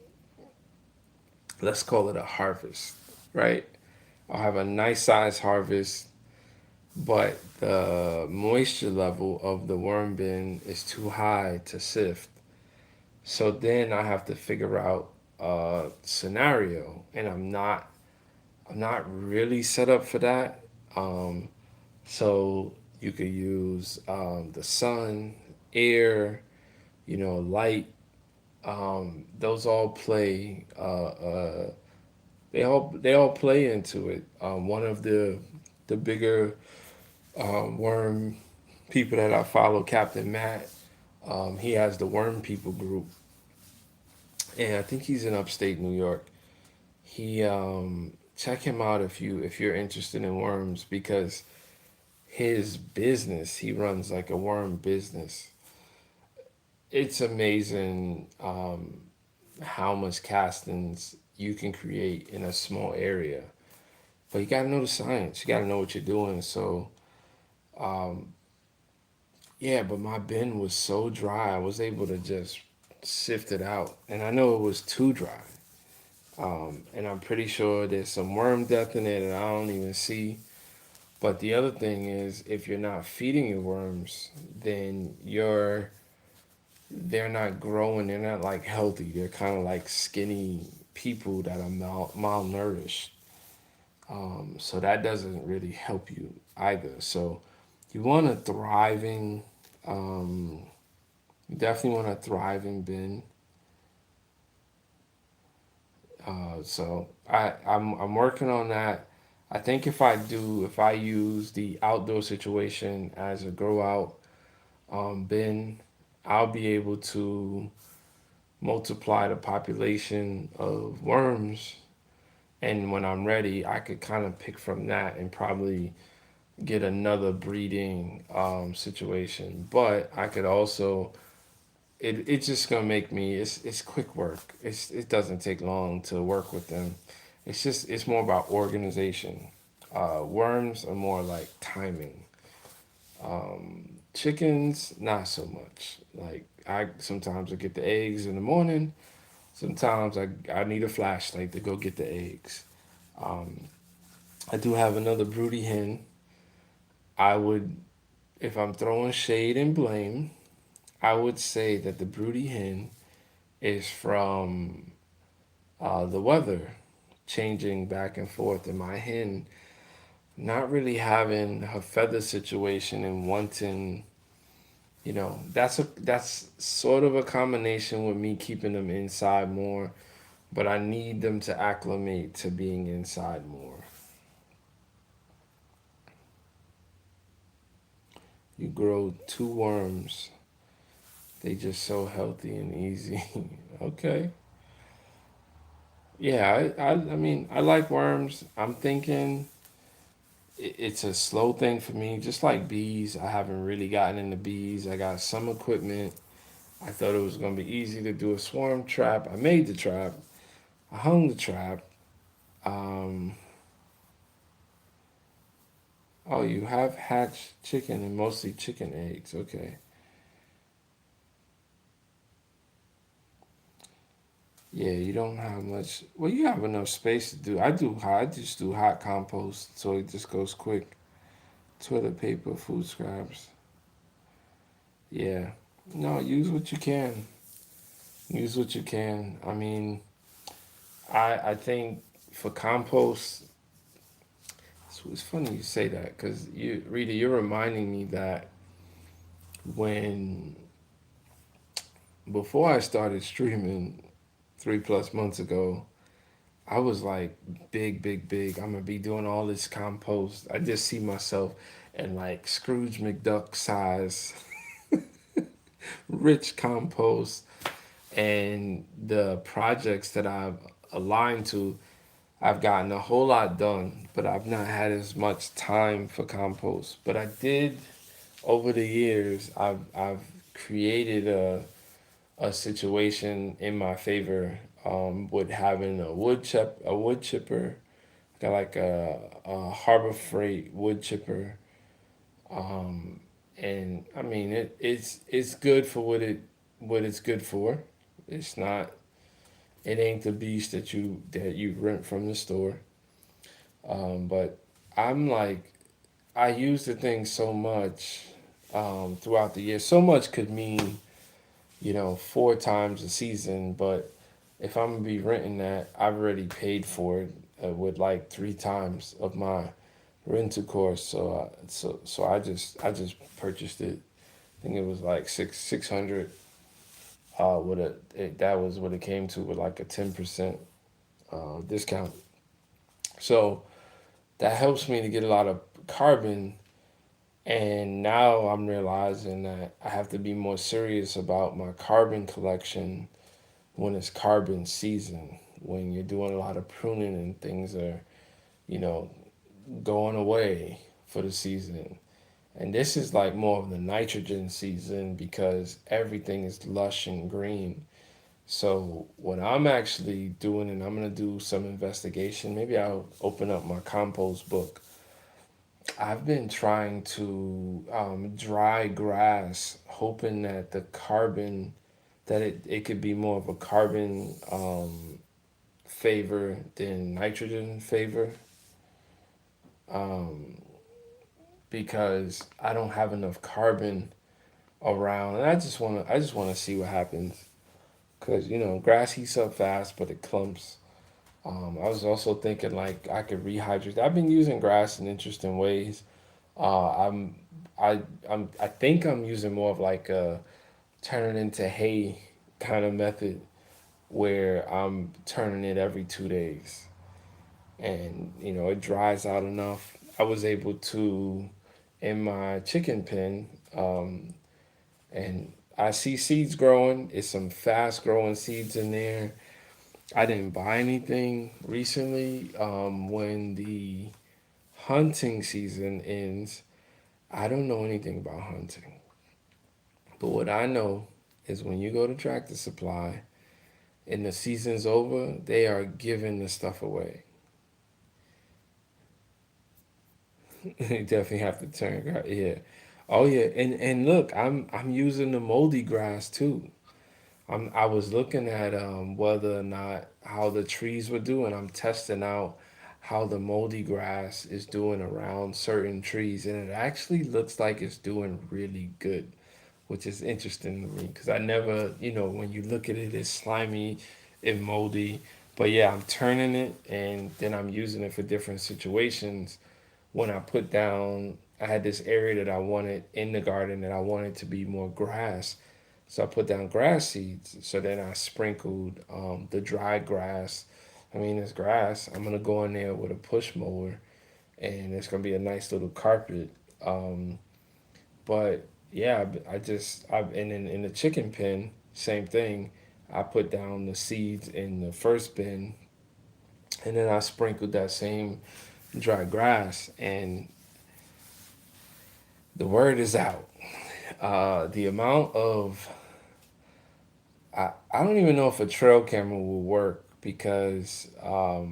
let's call it a harvest, right? I'll have a nice size harvest, but the moisture level of the worm bin is too high to sift. So then I have to figure out a scenario, and I'm not really set up for that. Um, so you could use the sun, air, light. Those all play. They all play into it. One of the bigger worm people that I follow, Captain Matt. He has the Worm People group, and I think he's in upstate New York. He check him out if you're interested in worms because his business he runs like a worm business. It's amazing how much castings you can create in a small area. But you gotta know the science. You gotta know what you're doing. So um, yeah, but my bin was so dry. I was able to just sift it out, and I know it was too dry. And I'm pretty sure there's some worm death in there that I don't even see. But the other thing is, if you're not feeding your worms, then they're not growing. They're not like healthy. They're kind of like skinny people that are malnourished. So that doesn't really help you either. So you want a thriving, um, you definitely want a thriving bin. I'm working on that. I think if I use the outdoor situation as a grow out bin, I'll be able to multiply the population of worms. And when I'm ready, I could kind of pick from that and probably get another breeding situation. But I could also it's just gonna make me it's quick work. It doesn't take long to work with them. It's more about organization. Worms are more like timing. Chickens not so much. Like I sometimes I get the eggs in the morning. Sometimes I need a flashlight to go get the eggs. Um, I do have another broody hen. I would if I'm throwing shade and blame, I would say that the broody hen is from the weather changing back and forth, and my hen not really having her feather situation and wanting, that's sort of a combination with me keeping them inside more, but I need them to acclimate to being inside more. You grow two worms, they just so healthy and easy. Okay. Yeah, I mean, I like worms. I'm thinking it's a slow thing for me, just like bees. I haven't really gotten into bees. I got some equipment. I thought it was going to be easy to do a swarm trap. I made the trap. I hung the trap. Um, oh, you have hatched chicken and mostly chicken eggs. Okay. Yeah, you don't have much. Well, you have enough space to do. I just do hot compost, so it just goes quick. Toilet paper, food scraps. Yeah. No, use what you can. Use what you can. I mean, I think for compost, it's funny you say that because Rita, you're reminding me that when before I started streaming 3+ months ago, I was like big, big, big. I'm gonna be doing all this compost. I just see myself in like Scrooge McDuck size, rich compost, and the projects that I've aligned to I've gotten a whole lot done, but I've not had as much time for compost. But I did over the years. I've created a situation in my favor with having a wood chipper, got like a Harbor Freight wood chipper, um, and I mean it's good for what it's good for. It's not it ain't the beast that you rent from the store. But I'm like, I use the thing so much throughout the year. So much could mean, 4 times a season. But if I'm gonna be renting that, I've already paid for it with like 3 times of my rental course. So I just purchased it. I think it was like 600. That was what it came to with like a 10% discount. So that helps me to get a lot of carbon And now I'm realizing that I have to be more serious about my carbon collection when it's carbon season, when you're doing a lot of pruning and things are, you know, going away for the season. And this is like more of the nitrogen season because everything is lush and green. So what I'm actually doing, and I'm gonna do some investigation. Maybe I'll open up my compost book. I've been trying to dry grass, hoping that the carbon, that it could be more of a carbon favor than nitrogen favor, um, because I don't have enough carbon around, and I just wanna see what happens, cause grass heats up fast, but it clumps. I was also thinking like I could rehydrate. I've been using grass in interesting ways. Uh, I'm I think I'm using more of like a turn it into hay kind of method where I'm turning it every 2 days, and it dries out enough. I was able to in my chicken pen, and I see seeds growing. It's some fast growing seeds in there. I didn't buy anything recently. When the hunting season ends, I don't know anything about hunting. But what I know is when you go to Tractor Supply and the season's over, they are giving the stuff away. You definitely have to yeah. Oh yeah, and look, I'm using the moldy grass too. I was looking at whether or not how the trees were doing. I'm testing out how the moldy grass is doing around certain trees, and it actually looks like it's doing really good, which is interesting to me because I never, when you look at it, it's slimy and moldy. But yeah, I'm turning it and then I'm using it for different situations. When I put down, I had this area that I wanted in the garden that I wanted to be more grass. So I put down grass seeds. So then I sprinkled the dry grass. I mean, it's grass. I'm going to go in there with a push mower and it's going to be a nice little carpet. Um, but yeah, and then in the chicken pen, same thing. I put down the seeds in the first bin, and then I sprinkled that same dry grass, and the word is out. The amount of I don't even know if a trail camera will work because I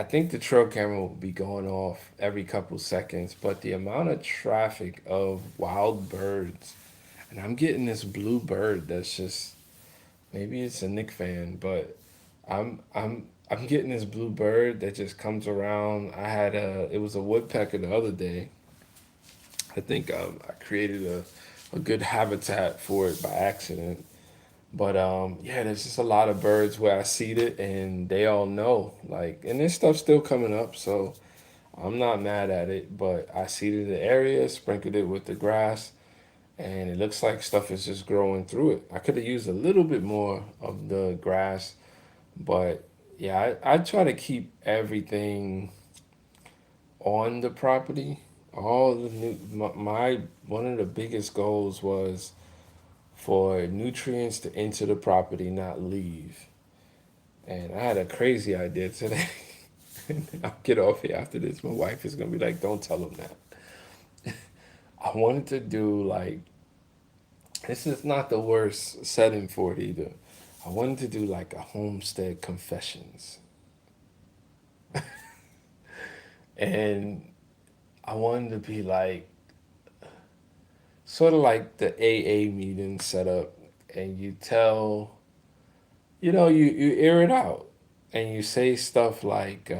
think the trail camera will be going off every couple seconds, but the amount of traffic of wild birds, and I'm getting this blue bird that's just maybe it's a Nick fan, but I'm getting this blue bird that just comes around. It was a woodpecker the other day. I think I created a good habitat for it by accident. But yeah, there's just a lot of birds where I seed it, and they all know. Like, and this stuff's still coming up, so I'm not mad at it. But I seeded the area, sprinkled it with the grass, and it looks like stuff is just growing through it. I could have used a little bit more of the grass, but yeah, I try to keep everything on the property. All the my one of the biggest goals was for nutrients to enter the property, not leave. And I had a crazy idea today. I'll get off here after this. My wife is gonna be like, "Don't tell him that." I wanted to do like this is not the worst setting for it either. I wanted to do like a homestead confessions, and I wanted to be like sort of like the AA meeting set up, and you tell, you air it out, and you say stuff like,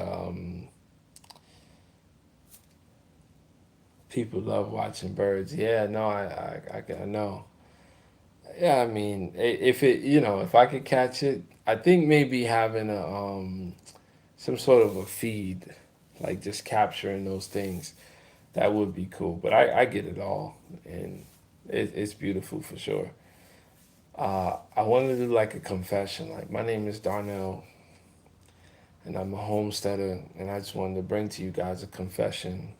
"People love watching birds." Yeah, no, I know. Yeah, I mean, if if I could catch it, I think maybe having some sort of a feed, like just capturing those things, that would be cool. But I get it all, and it's beautiful for sure. I wanted to do like a confession, like my name is Darnell, and I'm a homesteader, and I just wanted to bring to you guys a confession.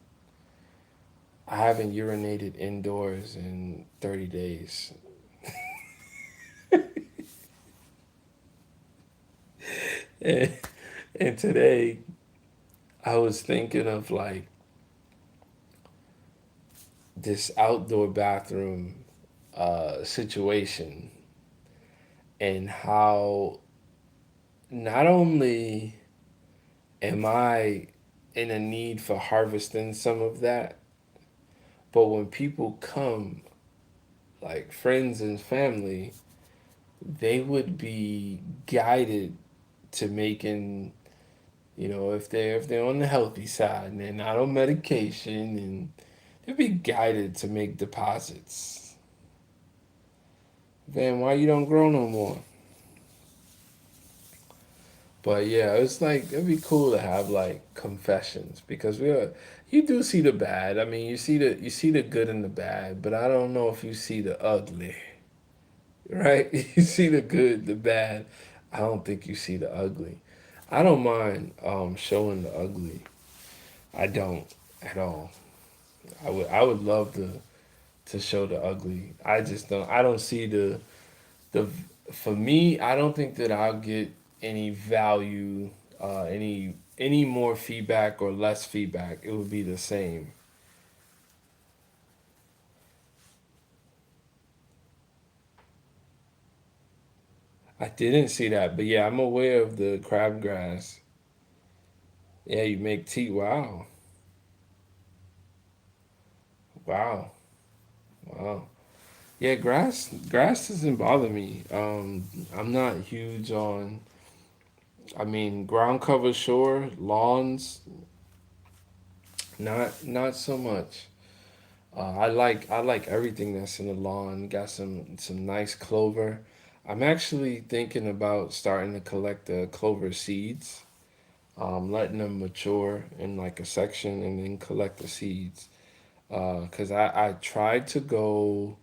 I haven't urinated indoors in 30 days. And, and today I was thinking of like this outdoor bathroom situation and how not only am I in a need for harvesting some of that, but when people come, like friends and family, they would be guided to making, if they're on the healthy side and they're not on medication, and they'd be guided to make deposits. Then why you don't grow no more? But yeah, it's like it'd be cool to have like confessions because you do see the bad. I mean, you see the good and the bad, but I don't know if you see the ugly, right? You see the good, the bad. I don't think you see the ugly. I don't mind showing the ugly. I don't at all. I would love to show the ugly. I don't see the for me, I don't think that I'll get any value, any more feedback or less feedback. It would be the same. I didn't see that, but yeah, I'm aware of the crabgrass. Yeah, you make tea. Wow, wow, wow. Yeah, grass doesn't bother me. I'm not huge on. I mean, ground cover, sure. Lawns, not so much. I like everything that's in the lawn. Got some nice clover. I'm actually thinking about starting to collect the clover seeds, letting them mature in like a section and then collect the seeds. Cause I tried to go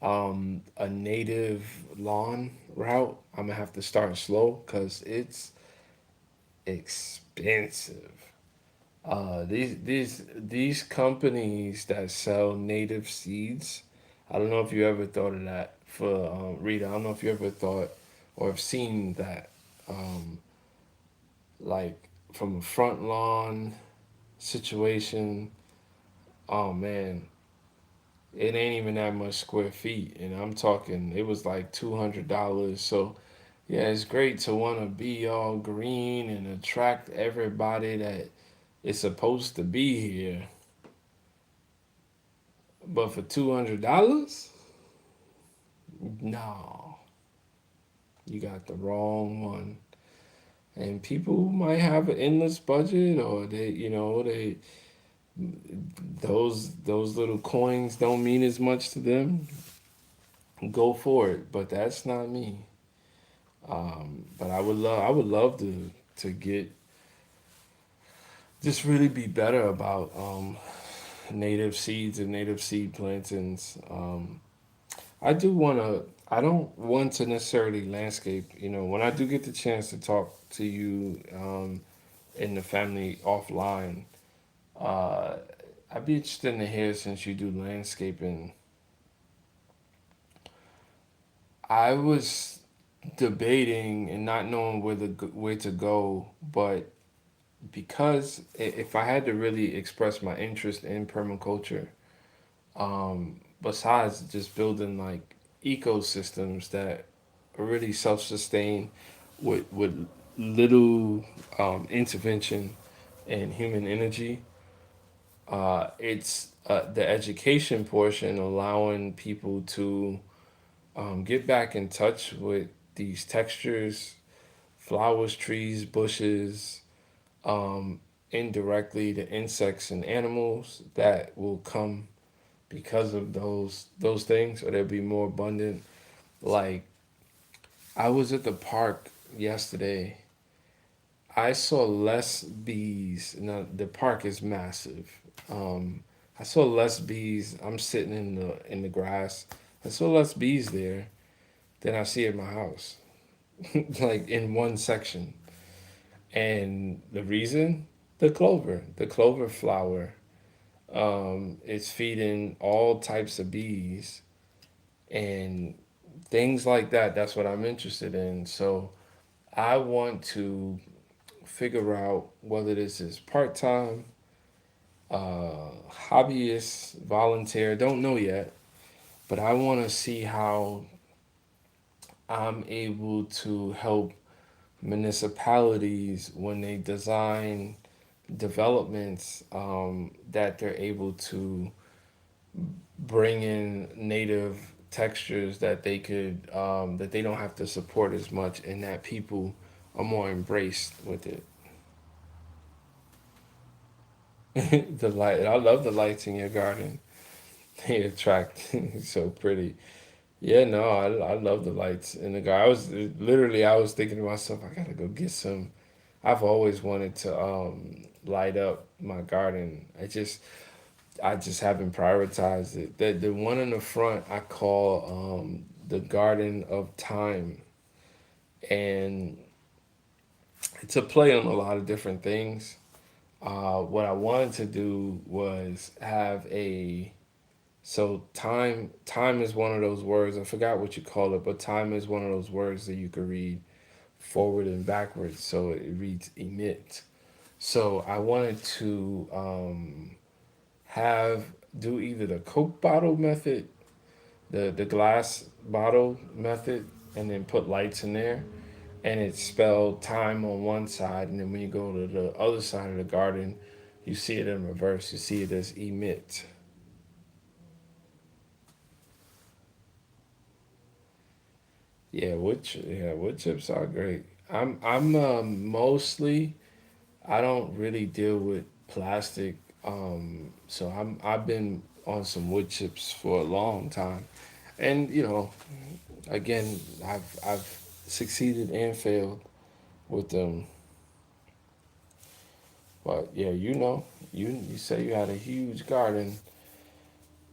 a native lawn route. I'm gonna have to start slow cause it's expensive. These companies that sell native seeds, I don't know if you ever thought of that for Rita. I don't know if you ever thought or have seen that, um, like from a front lawn situation. Oh man, it ain't even that much square feet, and I'm talking it was like $200. So yeah, it's great to want to be all green and attract everybody that is supposed to be here. But for $200, no, you got the wrong one. And people might have an endless budget, or those little coins don't mean as much to them. Go for it, but that's not me. But I would love to get just really be better about native seeds and native seed plantings. I do want to. I don't want to necessarily landscape. When I do get the chance to talk to you in the family offline, uh, I'd be interested to hear since you do landscaping. I was debating and not knowing where to go, but because if I had to really express my interest in permaculture, besides just building like ecosystems that are really self-sustain with little intervention and human energy. It's the education portion, allowing people to get back in touch with these textures, flowers, trees, bushes, um, indirectly the insects and animals that will come because of those things, or they'll be more abundant. Like I was at the park yesterday. I saw less bees. Now the park is massive. Um, I saw less bees. I'm sitting in the grass. I saw less bees there than I see at my house, like in one section. And the reason, the clover flower. It's feeding all types of bees and things like that. That's what I'm interested in. So I want to figure out whether this is part time, hobbyist, volunteer. Don't know yet, but I want to see how I'm able to help municipalities when they design developments that they're able to bring in native textures that they could that they don't have to support as much and that people are more embraced with it. The light, I love the lights in your garden. They attract so pretty. Yeah, no, I love the lights in the garden. I was thinking to myself, I gotta go get some. I've always wanted to light up my garden. I just haven't prioritized it. The one in the front I call the Garden of Time, and it's a play on a lot of different things. What I wanted to do was have a so time is one of those words. I forgot what you call it, but time is one of those words that you could read forward and backwards. So it reads emit. So I wanted to have do either the Coke bottle method, the glass bottle method, and then put lights in there. And it's spelled time on one side, and then when you go to the other side of the garden, you see it in reverse. You see it as emit. Yeah, wood chips are great. I'm mostly I don't really deal with plastic, so I've been on some wood chips for a long time, and again, I've succeeded and failed with them. But yeah, you say you had a huge garden.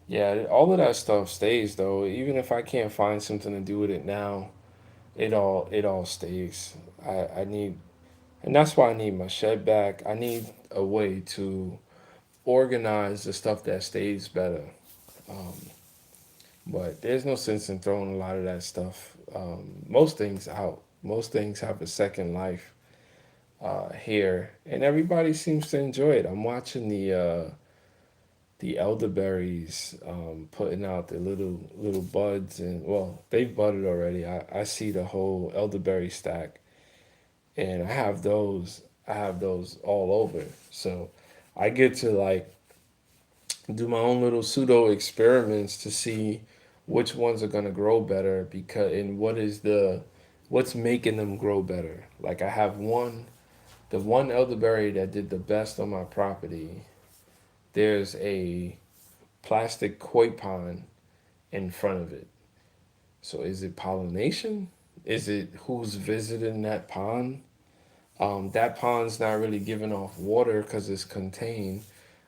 Yeah, all of that stuff stays though. Even if I can't find something to do with it now, it all stays. I need, and that's why I need my shed back. I need a way to organize the stuff that stays better. Um, but there's no sense in throwing a lot of that stuff. Most things out. Most things have a second life here, and everybody seems to enjoy it. I'm watching the elderberries putting out the little buds, and well, they've budded already. I see the whole elderberry stack, and I have those all over. So I get to like do my own little pseudo experiments to see which ones are gonna grow better because and what's making them grow better. Like I have the one elderberry that did the best on my property. There's a plastic koi pond in front of it. So is it pollination? Is it who's visiting that pond? That pond's not really giving off water because it's contained.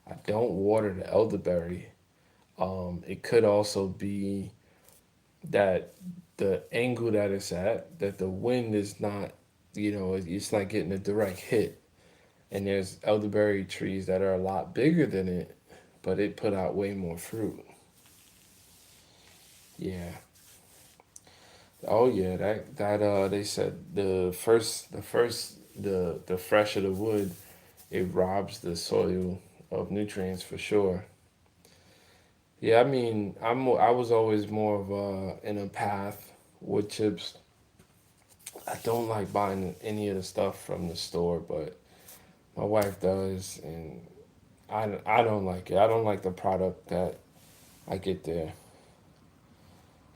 I don't water the elderberry. It could also be that the angle that it's at, that the wind is not, it's not getting a direct hit. And there's elderberry trees that are a lot bigger than it, but it put out way more fruit. Yeah. Oh yeah, that they said the fresher the wood, it robs the soil of nutrients for sure. Yeah, I mean, I was always more of in a path wood chips. I don't like buying any of the stuff from the store, but my wife does, and I don't like it. I don't like the product that I get there.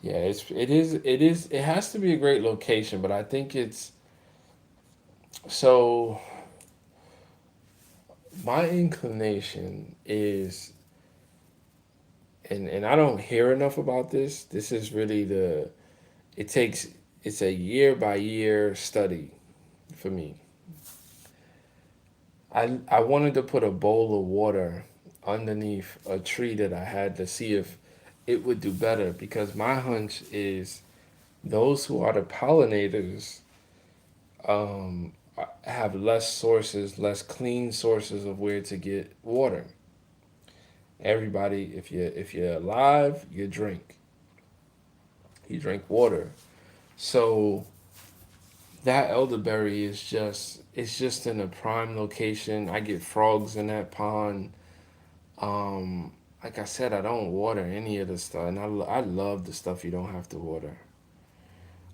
Yeah, it has to be a great location, but I think it's so my inclination is and I don't hear enough about this. This is really it takes it's a year by year study for me. I wanted to put a bowl of water underneath a tree that I had to see if it would do better because my hunch is those who are the pollinators have less sources, less clean sources of where to get water. Everybody, if you're alive, you drink water. So that elderberry is just it's just in a prime location. I get frogs in that pond. Like I said, I don't water any of the stuff, and I love the stuff you don't have to water.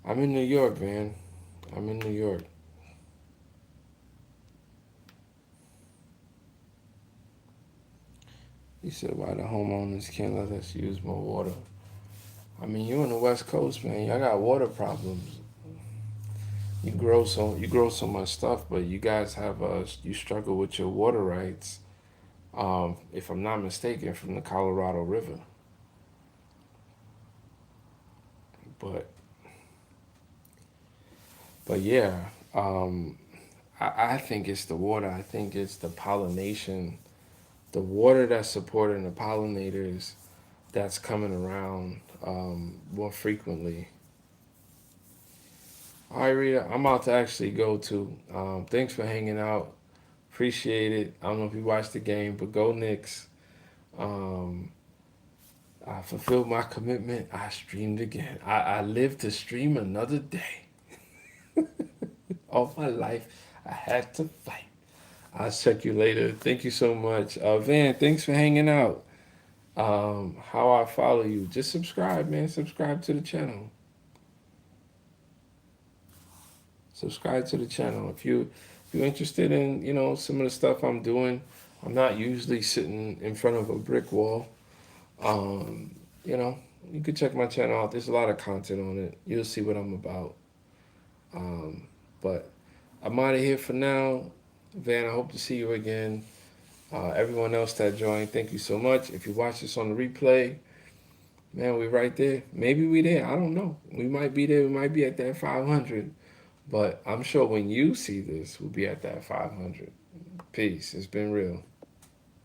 I'm in New York, man. I'm in New York. He said, why the homeowners can't let us use more water? I mean, you on the West Coast, man. Y'all got water problems. You grow so much stuff, but you guys have you struggle with your water rights. If I'm not mistaken, from the Colorado River. But yeah, I think it's the water. I think it's the pollination, the water that's supporting the pollinators that's coming around more frequently. All right, Rita, I'm about to actually go to. Thanks for hanging out. Appreciate it. I don't know if you watched the game, but go Knicks. Um, I fulfilled my commitment. I streamed again. I live to stream another day. All my life, I had to fight. I'll check you later. Thank you so much. Van, thanks for hanging out. How I follow you. Just subscribe, man. Subscribe to the channel. Subscribe to the channel. If you're interested in, some of the stuff I'm doing, I'm not usually sitting in front of a brick wall. Um, you know, you can check my channel out. There's a lot of content on it. You'll see what I'm about. But I'm out of here for now. Van, I hope to see you again. Everyone else that joined, thank you so much. If you watch this on the replay, man, we right there. Maybe we there. I don't know. We might be there. We might be at that 500. But I'm sure when you see this, we'll be at that 500. Peace. It's been real.